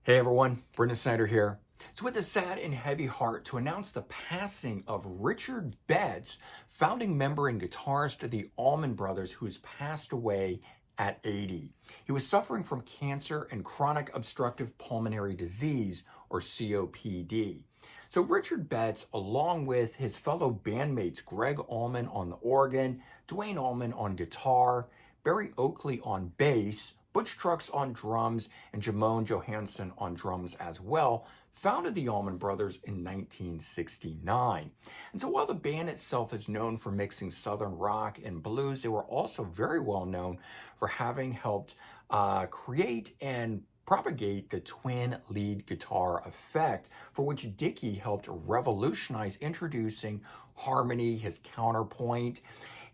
Hey everyone, Brendan Snyder here. It's with a sad and heavy heart to announce the passing of Richard Betts, founding member and guitarist of the Allman Brothers, who has passed away at 80. He was suffering from cancer and chronic obstructive pulmonary disease, or COPD. So Richard Betts, along with his fellow bandmates Greg Allman on the organ, Dwayne Allman on guitar, Barry Oakley on bass, Butch Trucks on drums, and Jamone Johansson on drums as well, founded the Allman Brothers in 1969. And so while the band itself is known for mixing Southern rock and blues, they were also very well known for having helped create and propagate the twin lead guitar effect, for which Dickey helped revolutionize, introducing harmony, his counterpoint,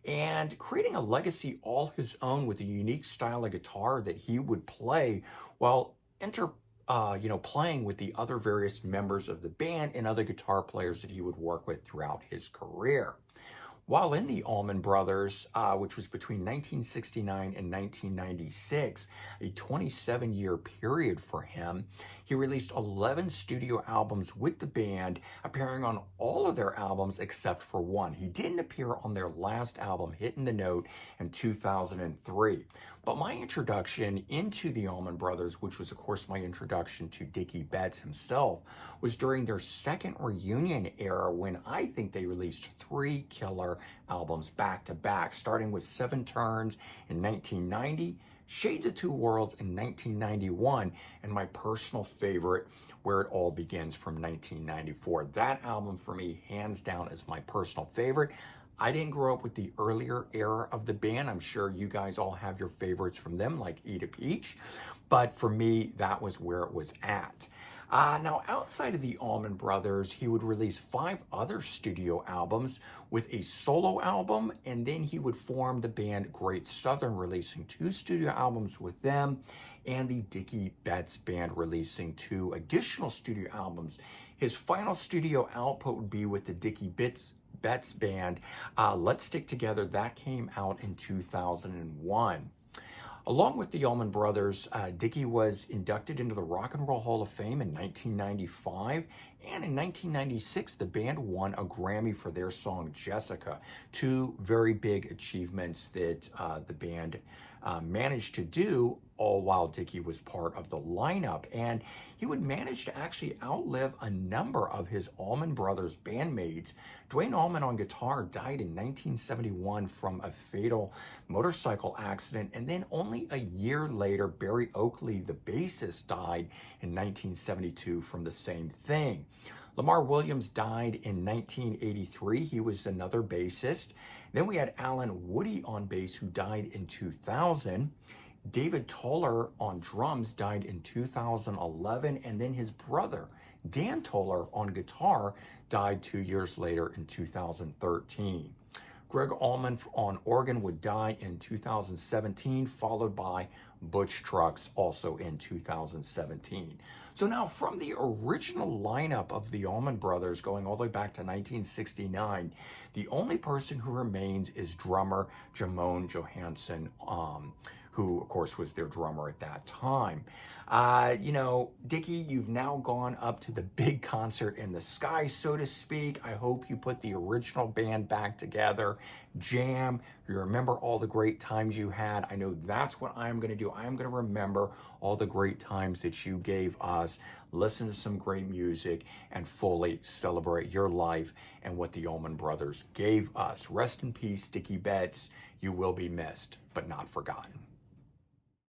and creating a legacy all his own with a unique style of guitar that he would play while playing with the other various members of the band and other guitar players that he would work with throughout his career. While in the Allman Brothers, which was between 1969 and 1996, a 27-year period for him, he released 11 studio albums with the band, appearing on all of their albums except for one. He didn't appear on their last album, Hitting the Note, in 2003. But my introduction into the Allman Brothers, which was of course my introduction to Dickey Betts himself, was during their second reunion era, when I think they released 3 killer albums back to back, starting with 7 Turns in 1990, Shades of Two Worlds in 1991, and my personal favorite, Where It All Begins, from 1994. That album for me, hands down, is my personal favorite. I didn't grow up with the earlier era of the band. I'm sure you guys all have your favorites from them, like Eat a Peach, but for me, that was where it was at. Now, outside of the Allman Brothers, he would release 5 other studio albums with a solo album, and then he would form the band Great Southern, releasing 2 studio albums with them, and the Dickey Betts Band releasing 2 additional studio albums. His final studio output would be with the Dickey Betts Band, Let's Stick Together. That came out in 2001. Along with the Allman Brothers, Dickey was inducted into the Rock and Roll Hall of Fame in 1995, and in 1996, the band won a Grammy for their song Jessica, 2 very big achievements that the band managed to do, all while Dickey was part of the lineup. And he would manage to actually outlive a number of his Allman Brothers bandmates. Dwayne Allman on guitar died in 1971 from a fatal motorcycle accident, and then only a year later, Barry Oakley, the bassist, died in 1972 from the same thing. Lamar Williams died in 1983. He was another bassist. Then we had Alan Woody on bass, who died in 2000. David Toller on drums died in 2011, and then his brother, Dan Toller, on guitar died 2 years later in 2013. Greg Allman on organ would die in 2017, followed by Butch Trucks also in 2017. So now, from the original lineup of the Allman Brothers, going all the way back to 1969, the only person who remains is drummer Jamone Johansson, who of course was their drummer at that time. Dickey, you've now gone up to the big concert in the sky, so to speak. I hope you put the original band back together, jam, you remember all the great times you had. I know that's what I'm going to do. I'm going to remember all the great times that you gave us, listen to some great music, and fully celebrate your life and what the Allman Brothers gave us. Rest in peace, Dickey Betts. You will be missed, but not forgotten.